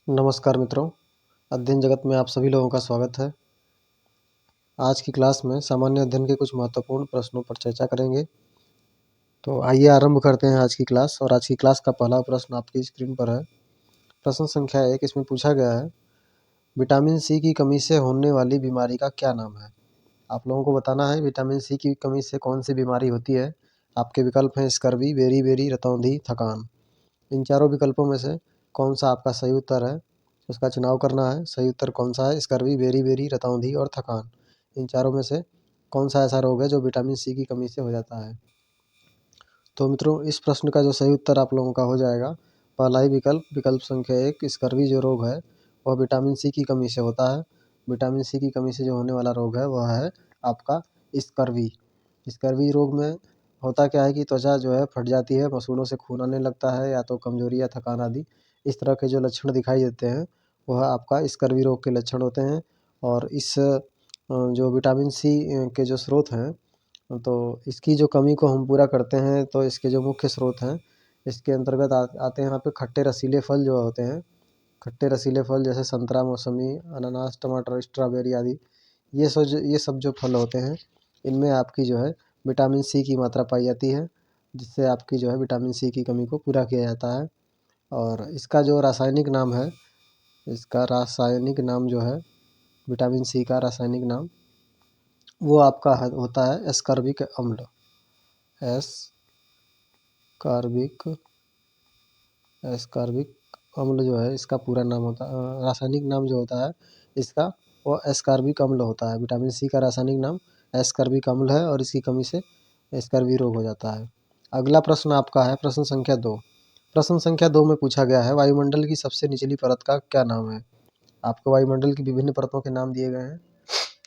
नमस्कार मित्रों, अध्ययन जगत में आप सभी लोगों का स्वागत है। आज की क्लास में सामान्य अध्ययन के कुछ महत्वपूर्ण प्रश्नों पर चर्चा करेंगे। तो आइए आरंभ करते हैं आज की क्लास। और आज की क्लास का पहला प्रश्न आपकी स्क्रीन पर है। प्रश्न संख्या 1 इसमें पूछा गया है, विटामिन सी की कमी से होने वाली बीमारी का क्या नाम है? आप लोगों को बताना है विटामिन सी की कमी से कौन सी बीमारी होती है। आपके विकल्प हैं स्कर्वी, बेरी-बेरी, रतौंधी, थकान। इन चारों विकल्पों में से कौन सा आपका सही उत्तर है, उसका चुनाव करना है। सही उत्तर कौन सा है? स्कर्वी, बेरी-बेरी, रतौंधी और थकान। इन चारों में से कौन सा ऐसा रोग है जो विटामिन सी की कमी से हो जाता है? तो मित्रों, इस प्रश्न का जो सही उत्तर आप लोगों का हो जाएगा पहला ही विकल्प संख्या 1, स्कर्वी जो रोग है वह विटामिन सी की कमी से होता है। विटामिन सी की कमी से जो होने वाला रोग है वह है आपका स्कर्वी। स्कर्वी रोग में होता क्या है कि त्वचा जो है फट जाती है, मसूड़ों से खून आने लगता है, या तो कमजोरी या थकान आदि इस तरह के जो लक्षण दिखाई देते हैं वह आपका स्कर्वी रोग के लक्षण होते हैं। और इस जो विटामिन सी के जो स्रोत हैं, तो इसकी जो कमी को हम पूरा करते हैं तो इसके जो मुख्य स्रोत हैं इसके अंतर्गत आते हैं यहाँ पे खट्टे रसीले फल जो होते हैं। खट्टे रसीले फल जैसे संतरा, मौसमी, अनानास, टमाटर, स्ट्रॉबेरी आदि, ये सब जो फल होते हैं इनमें आपकी जो है विटामिन सी की मात्रा पाई जाती है, जिससे आपकी जो है विटामिन सी की कमी को पूरा किया जाता है। और इसका जो रासायनिक नाम है, इसका रासायनिक नाम जो है विटामिन सी का रासायनिक नाम वो आपका होता है एस्कॉर्बिक अम्ल। एस्कॉर्बिक एस्कॉर्बिक अम्ल जो है इसका पूरा नाम होता है, रासायनिक नाम जो होता है इसका वो एस्कॉर्बिक अम्ल होता है। विटामिन सी का रासायनिक नाम एस्कॉर्बिक अम्ल है और इसकी कमी से स्कर्वी रोग हो जाता है। अगला प्रश्न आपका है प्रश्न संख्या 2। प्रश्न संख्या 2 में पूछा गया है, वायुमंडल की सबसे निचली परत का क्या नाम है? आपको वायुमंडल की विभिन्न परतों के नाम दिए गए हैं।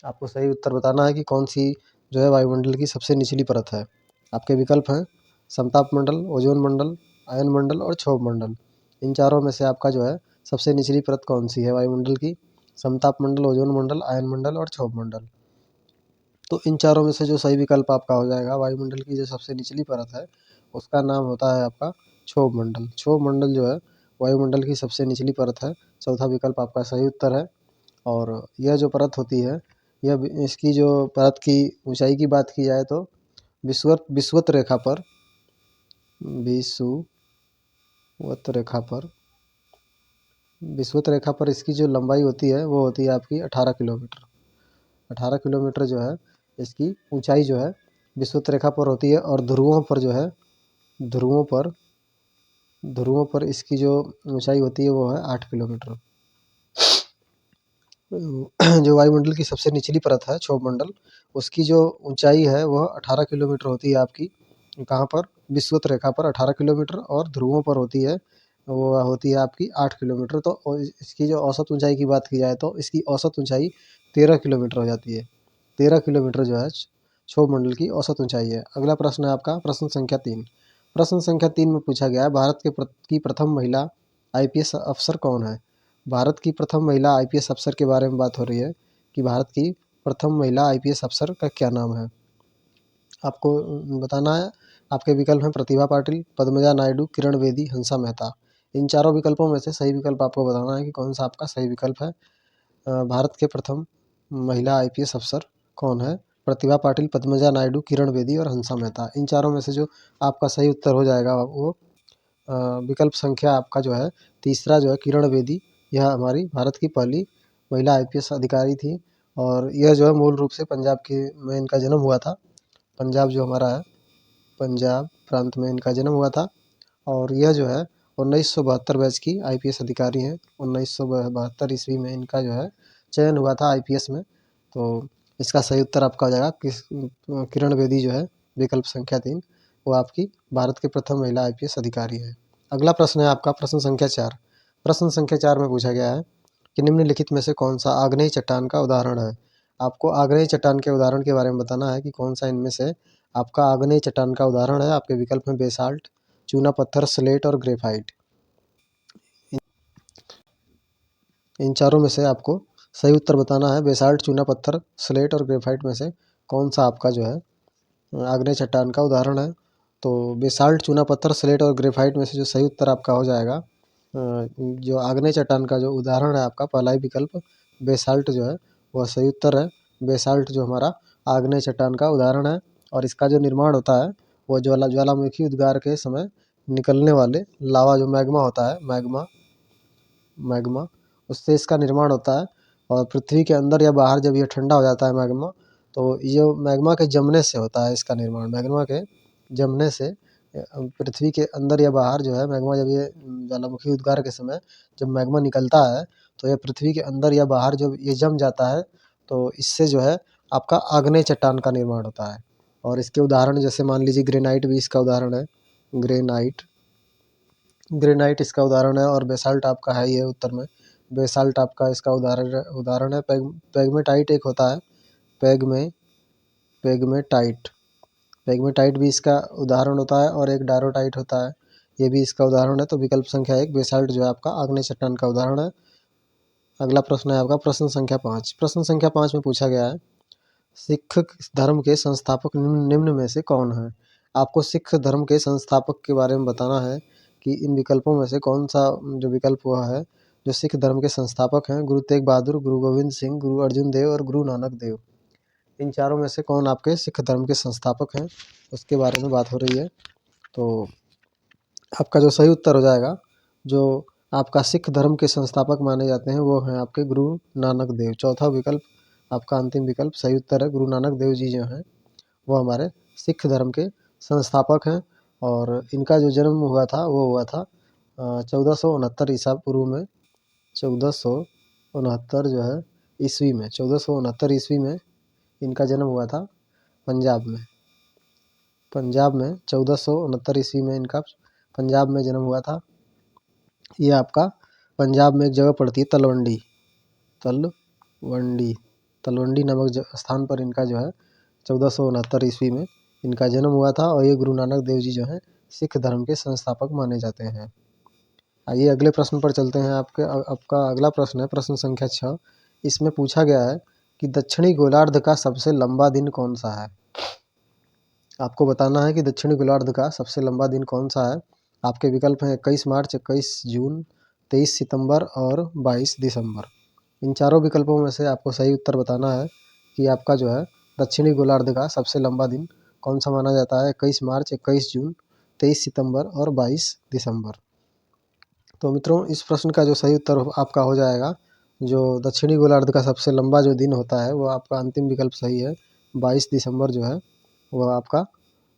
आपको सही उत्तर बताना है कि कौन सी जो है वायुमंडल की सबसे निचली परत है। आपके विकल्प हैं समताप मंडल, ओजोन मंडल, आयन मंडल और क्षोभ मंडल। इन चारों में से आपका जो है सबसे निचली परत कौन सी है वायुमंडल की? समताप मंडल, ओजोन मंडल, आयन मंडल और क्षोभ मंडल। तो इन चारों में से जो सही विकल्प आपका हो जाएगा, वायुमंडल की जो सबसे निचली परत है उसका नाम होता है आपका क्षोभ मंडल। क्षोभ मंडल जो है वायुमंडल की सबसे निचली परत है। चौथा विकल्प आपका सही उत्तर है। और यह जो परत होती है, यह इसकी जो परत की ऊंचाई की बात की जाए तो विषुवत रेखा पर विषुवत रेखा पर इसकी जो लंबाई होती है वो होती है आपकी 18 किलोमीटर। 18 किलोमीटर जो है इसकी ऊंचाई जो है विषुवत रेखा पर होती है। और ध्रुवों पर इसकी जो ऊंचाई होती है वो है 8 किलोमीटर। जो वायुमंडल की सबसे निचली परत है क्षोभ मंडल, उसकी जो ऊंचाई है वह 18 किलोमीटर होती है आपकी। कहाँ पर? विषुवत रेखा पर 18 किलोमीटर, और ध्रुवों पर होती है वो होती है आपकी 8 किलोमीटर। तो इसकी जो औसत ऊंचाई की बात की जाए तो इसकी औसत ऊंचाई 13 किलोमीटर हो जाती है। 13 किलोमीटर जो है क्षोभ मंडल की औसत ऊंचाई है। अगला प्रश्न है आपका प्रश्न संख्या 3। प्रश्न संख्या 3 में पूछा गया है, भारत की प्रथम महिला आईपीएस अफसर कौन है? भारत की प्रथम महिला आईपीएस अफसर के बारे में बात हो रही है कि भारत की प्रथम महिला आईपीएस अफसर का क्या नाम है। आपको बताना है। आपके विकल्प हैं प्रतिभा पाटिल, पद्मजा नायडू, किरण बेदी, हंसा मेहता। इन चारों विकल्पों में से सही विकल्प आपको बताना है कि कौन सा आपका सही विकल्प है। भारत के प्रथम महिला आईपीएस अफसर कौन है? प्रतिभा पाटिल, पद्मजा नायडू, किरण बेदी और हंसा मेहता। इन चारों में से जो आपका सही उत्तर हो जाएगा वो विकल्प संख्या आपका जो है तीसरा जो है किरण बेदी। यह हमारी भारत की पहली महिला आईपीएस अधिकारी थी। और यह जो है मूल रूप से पंजाब के में इनका जन्म हुआ था। पंजाब जो हमारा है, पंजाब प्रांत में इनका जन्म हुआ था। और यह जो है 1972 बैच की आईपीएस अधिकारी हैं। 1972 ईस्वी में इनका जो है चयन हुआ था आईपीएस में। तो इसका सही उत्तर आपका हो जाएगा किरण बेदी जो है विकल्प संख्या 3, वो आपकी भारत के प्रथम महिला आईपीएस अधिकारी है। अगला प्रश्न है आपका प्रश्न संख्या 4। प्रश्न संख्या 4 में पूछा गया है कि निम्नलिखित में से कौन सा आग्नेय चट्टान का उदाहरण है? आपको आग्नेय चट्टान के उदाहरण के बारे में बताना है कि कौन सा इनमें से आपका आग्नेय चट्टान का उदाहरण है। आपके विकल्प में बेसाल्ट, चूना पत्थर, स्लेट और ग्रेफाइट। इन चारों में से आपको सही उत्तर बताना है। बेसाल्ट, चूना पत्थर, स्लेट और ग्रेफाइट में से कौन सा आपका जो है आग्नेय चट्टान का उदाहरण है। तो बेसाल्ट, चूना पत्थर, स्लेट और ग्रेफाइट में से जो सही उत्तर आपका हो जाएगा जो आग्नेय चट्टान का जो उदाहरण है आपका पहला ही विकल्प बेसाल्ट जो है वह सही उत्तर है। बेसाल्ट जो हमारा आग्नेय चट्टान का उदाहरण है और इसका जो निर्माण होता है वो ज्वालामुखी उद्गार के समय निकलने वाले लावा जो मैग्मा होता है, मैग्मा उससे इसका निर्माण होता है। और पृथ्वी के अंदर या बाहर जब ये ठंडा हो जाता है मैग्मा, तो ये मैग्मा के जमने से होता है इसका निर्माण। मैग्मा के जमने से पृथ्वी के अंदर या बाहर जो है मैग्मा, जब ये ज्वालामुखी उद्गार के समय जब मैग्मा निकलता है तो ये पृथ्वी के अंदर या बाहर जब ये जम जाता है तो इससे जो है आपका आग्नेय चट्टान का निर्माण होता है। और इसके उदाहरण जैसे मान लीजिए ग्रेनाइट भी इसका उदाहरण है। ग्रेनाइट ग्रेनाइट इसका उदाहरण है और बेसाल्ट आपका है ये उत्तर में। बेसाल्ट आपका इसका उदाहरण है। पैगमेटाइट एक होता है, पैगमे पैगमेटाइट पैगमेटाइट भी इसका उदाहरण होता है और एक डायरोटाइट होता है, ये भी इसका उदाहरण है। तो विकल्प संख्या 1 बेसाल्ट जो है आपका आग्नेय चट्टान का उदाहरण है। अगला प्रश्न है आपका प्रश्न संख्या 5। प्रश्न संख्या 5 में पूछा गया है सिख धर्म के संस्थापक निम्न में से कौन है। आपको सिख धर्म के संस्थापक के बारे में बताना है कि इन विकल्पों में से कौन सा जो विकल्प हुआ है जो सिख धर्म के संस्थापक हैं। गुरु तेग बहादुर, गुरु गोविंद सिंह, गुरु अर्जुन देव और गुरु नानक देव। इन चारों में से कौन आपके सिख धर्म के संस्थापक हैं, उसके बारे में बात हो रही है। तो आपका जो सही उत्तर हो जाएगा, जो आपका सिख धर्म के संस्थापक माने जाते हैं वो हैं आपके गुरु नानक देव। चौथा विकल्प आपका अंतिम विकल्प सही उत्तर है। गुरु नानक देव जी जो हैं वो हमारे सिख धर्म के संस्थापक हैं और इनका जो जन्म हुआ था वो हुआ था 1469 ईसा पूर्व में। 1469 जो है ईस्वी में, 1469 ईस्वी में इनका जन्म हुआ था पंजाब में। 1469 ईस्वी में इनका पंजाब में जन्म हुआ था। ये आपका पंजाब में एक जगह पड़ती है तलवंडी, तलवंडी नामक स्थान पर इनका जो है 1469 ईस्वी में इनका जन्म हुआ था और ये गुरु नानक देव जी जो हैं सिख धर्म के संस्थापक माने जाते हैं। आइए अगले प्रश्न पर चलते हैं। आपका अगला प्रश्न है प्रश्न संख्या 6। इसमें पूछा गया है कि दक्षिणी गोलार्ध का सबसे लंबा दिन कौन सा है। आपको बताना है कि दक्षिणी गोलार्ध का सबसे लंबा दिन कौन सा है। आपके विकल्प हैं 21 मार्च, 21 जून, 23 सितंबर और 22 दिसंबर। इन चारों विकल्पों में से आपको सही उत्तर बताना है कि आपका जो है दक्षिणी गोलार्ध का सबसे लंबा दिन कौन सा माना जाता है। 21 मार्च, 21 जून, 23 सितंबर और 22 दिसंबर। तो मित्रों इस प्रश्न का जो सही उत्तर आपका हो जाएगा, जो दक्षिणी गोलार्ध का सबसे लंबा जो दिन होता है वो आपका अंतिम विकल्प सही है। 22 दिसंबर जो है वह आपका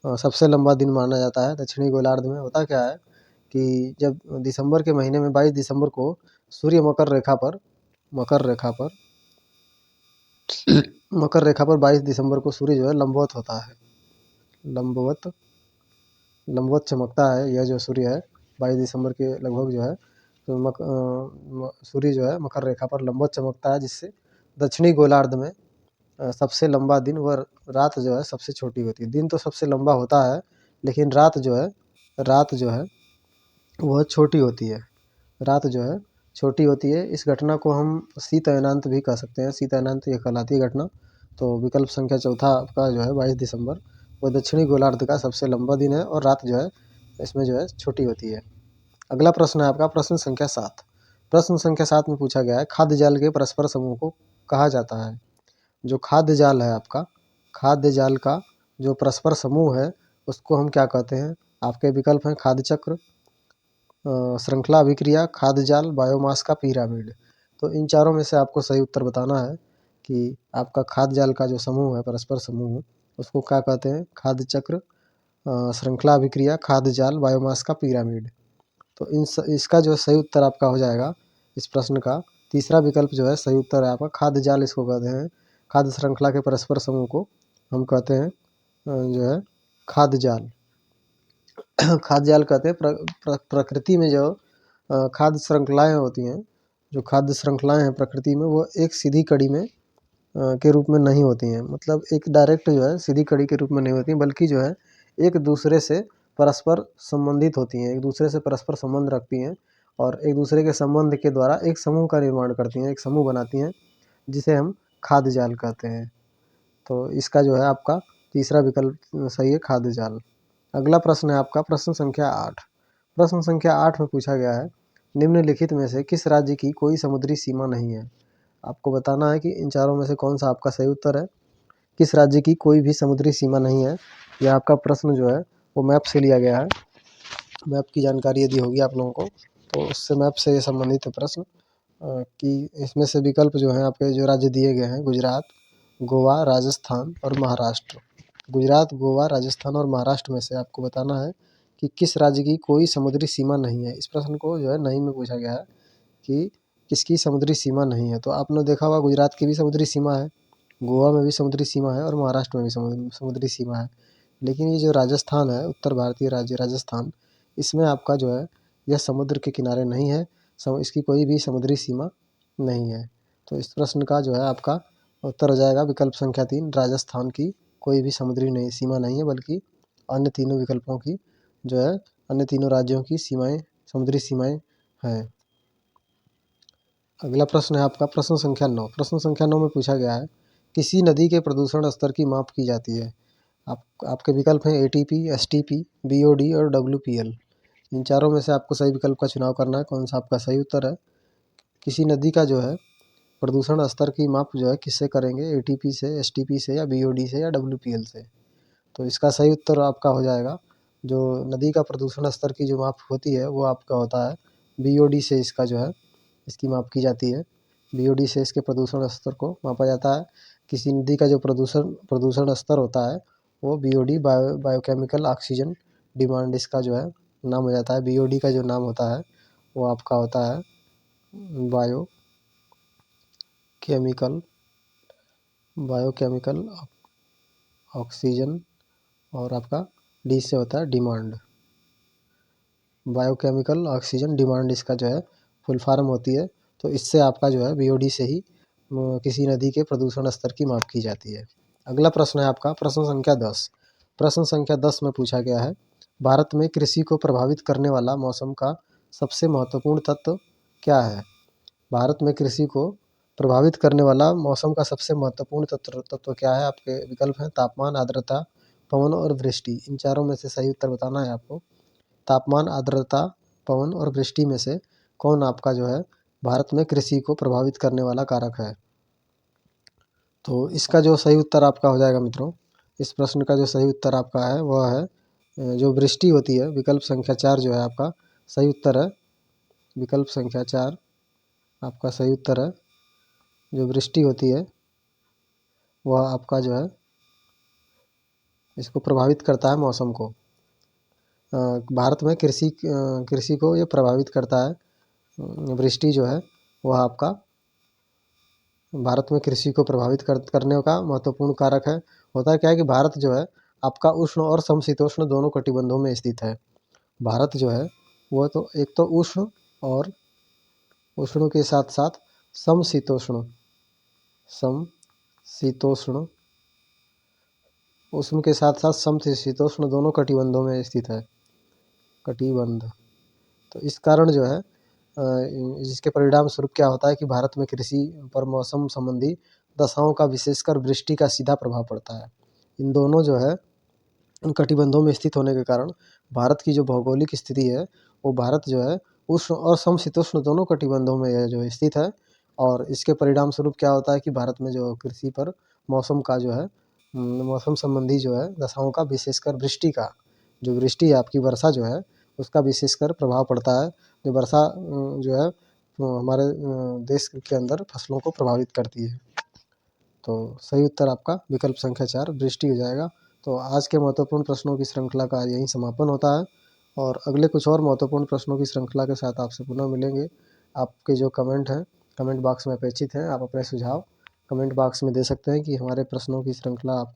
सबसे लंबा दिन माना जाता है। दक्षिणी गोलार्ध में होता क्या है कि जब दिसंबर के महीने में 22 दिसंबर को सूर्य मकर रेखा पर 22 दिसंबर को सूर्य जो है लंबवत होता है। लंबवत चमकता है यह जो सूर्य है 22 दिसंबर के लगभग जो है तो सूर्य जो है मकर रेखा पर लंबवत चमकता है, जिससे दक्षिणी गोलार्ध में सबसे लंबा दिन व रात जो है सबसे छोटी होती है। दिन तो सबसे लंबा होता है लेकिन रात जो है वह छोटी होती है। रात जो है छोटी होती है। इस घटना को हम शीत अयनांत भी कह सकते हैं। शीत अयनांत ये कहलाती है घटना। तो विकल्प संख्या चौथा आपका जो है 22 दिसंबर वह दक्षिणी गोलार्ध का सबसे लंबा दिन है और रात जो है इसमें जो है छोटी होती है। अगला प्रश्न है आपका प्रश्न संख्या 7। प्रश्न संख्या 7 में पूछा गया है खाद्य जाल के परस्पर समूह को कहा जाता है। जो खाद्य जाल है आपका, खाद्य जाल का जो परस्पर समूह है उसको हम क्या कहते हैं। आपके विकल्प हैं खाद्य चक्र, श्रृंखला अभिक्रिया, खाद्य जाल, बायोमास का पिरामिड। तो इन चारों में से आपको सही उत्तर बताना है कि आपका खाद्य जाल का जो समूह है परस्पर समूह उसको क्या कहते हैं। खाद्य चक्र, श्रृंखला अभिक्रिया, खाद्य जाल, बायोमास का पिरामिड। तो इसका जो सही उत्तर आपका हो जाएगा इस प्रश्न का तीसरा विकल्प जो है सही उत्तर है आपका खाद्य जाल इसको कहते हैं। खाद्य श्रृंखला के परस्पर समूह को हम कहते हैं जो है खाद्य जाल। खाद्य जाल कहते हैं प्रकृति में जो खाद्य श्रृंखलाएँ होती हैं, जो खाद्य श्रृंखलाएँ हैं प्रकृति में वो एक सीधी कड़ी में के रूप में नहीं होती हैं। मतलब एक डायरेक्ट जो है सीधी कड़ी के रूप में नहीं होती बल्कि जो है एक दूसरे से परस्पर संबंधित होती हैं, एक दूसरे से परस्पर संबंध रखती हैं और एक दूसरे के संबंध के द्वारा एक समूह का निर्माण करती हैं, एक समूह बनाती हैं जिसे हम खाद्य जाल कहते हैं। तो इसका जो है आपका तीसरा विकल्प सही है खाद्य जाल। अगला प्रश्न है आपका प्रश्न संख्या 8। प्रश्न संख्या 8 में पूछा गया है निम्नलिखित में से किस राज्य की कोई समुद्री सीमा नहीं है? आपको बताना है कि इन चारों में से कौन सा आपका सही उत्तर है। किस राज्य की कोई भी समुद्री सीमा नहीं है? यह आपका प्रश्न जो है वो मैप से लिया गया है। मैप की जानकारी यदि होगी आप लोगों को तो उससे मैप से संबंधित है प्रश्न कि इसमें से विकल्प जो हैं आपके जो राज्य दिए गए हैं गुजरात, गोवा, राजस्थान और महाराष्ट्र। गुजरात, गोवा, राजस्थान और महाराष्ट्र में से आपको बताना है कि किस राज्य की कोई समुद्री सीमा नहीं है। इस प्रश्न को जो है नहीं में पूछा गया है कि किसकी समुद्री सीमा नहीं है। तो आपने देखा होगा गुजरात की भी समुद्री सीमा है, गोवा में भी समुद्री सीमा है और महाराष्ट्र में भी समुद्री सीमा है। लेकिन ये जो राजस्थान है, उत्तर भारतीय राज्य राजस्थान, इसमें आपका जो है यह समुद्र के किनारे नहीं है, इसकी कोई भी समुद्री सीमा नहीं है। तो इस प्रश्न का जो है आपका उत्तर हो जाएगा विकल्प संख्या 3, राजस्थान की कोई भी समुद्री नहीं सीमा नहीं है, बल्कि अन्य तीनों विकल्पों की जो है अन्य तीनों राज्यों की सीमाएँ समुद्री सीमाएँ हैं। अगला प्रश्न है आपका प्रश्न संख्या 9। प्रश्न संख्या 9 में पूछा गया है किसी नदी के प्रदूषण स्तर की माप की जाती है। आपके विकल्प हैं एटीपी, एसटीपी, बीओडी और डब्ल्यूपीएल। इन चारों में से आपको सही विकल्प का चुनाव करना है। कौन सा आपका सही उत्तर है? किसी नदी का जो है प्रदूषण स्तर की माप जो है किससे करेंगे? एटीपी से, एसटीपी से या बीओडी से या डब्ल्यूपीएल से। तो इसका सही उत्तर आपका हो जाएगा जो नदी का प्रदूषण स्तर की जो माप होती है वो आपका होता है बीओडी से। इसका जो है इसकी माप की जाती है। बीओडी से इसके प्रदूषण स्तर को मापा जाता है। किसी नदी का जो प्रदूषण स्तर होता है वो बीओडी बायोकेमिकल ऑक्सीजन डिमांड इसका जो है नाम हो जाता है। बीओडी का जो नाम होता है वो आपका होता है बायोकेमिकल ऑक्सीजन और आपका डी से होता है डिमांड। बायोकेमिकल ऑक्सीजन डिमांड इसका जो है फुल फॉर्म होती है। तो इससे आपका जो है बीओडी से ही किसी नदी के प्रदूषण स्तर की माप की जाती है। अगला प्रश्न है आपका प्रश्न संख्या 10। प्रश्न संख्या 10 में पूछा गया है भारत में कृषि को प्रभावित करने वाला मौसम का सबसे महत्वपूर्ण तत्व क्या है? भारत में कृषि को प्रभावित करने वाला मौसम का सबसे महत्वपूर्ण तत्व क्या है? आपके विकल्प हैं तापमान, आर्द्रता, पवन और वृष्टि। इन चारों में से सही उत्तर बताना है आपको। तापमान, आर्द्रता, पवन और वृष्टि में से कौन आपका जो है भारत में कृषि को प्रभावित करने वाला कारक है? तो इसका जो सही उत्तर आपका हो जाएगा मित्रों, इस प्रश्न का जो सही उत्तर आपका है वह है जो वृष्टि होती है। विकल्प संख्या 4 जो है आपका सही उत्तर है। विकल्प संख्या 4 आपका सही उत्तर है। जो वृष्टि होती है वह आपका जो है इसको प्रभावित करता है मौसम को। भारत में कृषि को ये प्रभावित करता है। वृष्टि जो है वह आपका भारत में कृषि को प्रभावित करने का महत्वपूर्ण कारक है। होता क्या है कि भारत जो है आपका उष्ण और समशीतोष्ण दोनों कटिबंधों में स्थित है। भारत जो है वह तो एक तो और उष्ण के साथ साथ समशीतोष्ण समशीतोष्ण उष्ण के साथ साथ समशीतोष्ण दोनों कटिबंधों में स्थित है। कटिबंध। तो इस कारण जो है जिसके परिणाम स्वरूप क्या होता है कि भारत में कृषि पर मौसम संबंधी दशाओं का विशेषकर वृष्टि का सीधा प्रभाव पड़ता है। इन दोनों जो है इन कटिबंधों में स्थित होने के कारण भारत की जो भौगोलिक स्थिति है वो भारत जो है उष्ण और समशीतोष्ण दोनों कटिबंधों में जो स्थित है। और इसके परिणाम स्वरूप क्या होता है कि भारत में जो कृषि पर मौसम का जो है मौसम संबंधी जो है दशाओं का विशेषकर वृष्टि का जो वृष्टि है आपकी वर्षा जो है उसका विशेषकर प्रभाव पड़ता है। जो वर्षा जो है हमारे देश के अंदर फसलों को प्रभावित करती है। तो सही उत्तर आपका विकल्प संख्या 4 वृष्टि हो जाएगा। तो आज के महत्वपूर्ण प्रश्नों की श्रृंखला का यहीं समापन होता है और अगले कुछ और महत्वपूर्ण प्रश्नों की श्रृंखला के साथ आपसे पुनः मिलेंगे। आपके जो कमेंट हैं कमेंट बॉक्स में अपेक्षित हैं। आप अपने सुझाव कमेंट बॉक्स में दे सकते हैं कि हमारे प्रश्नों की श्रृंखला आप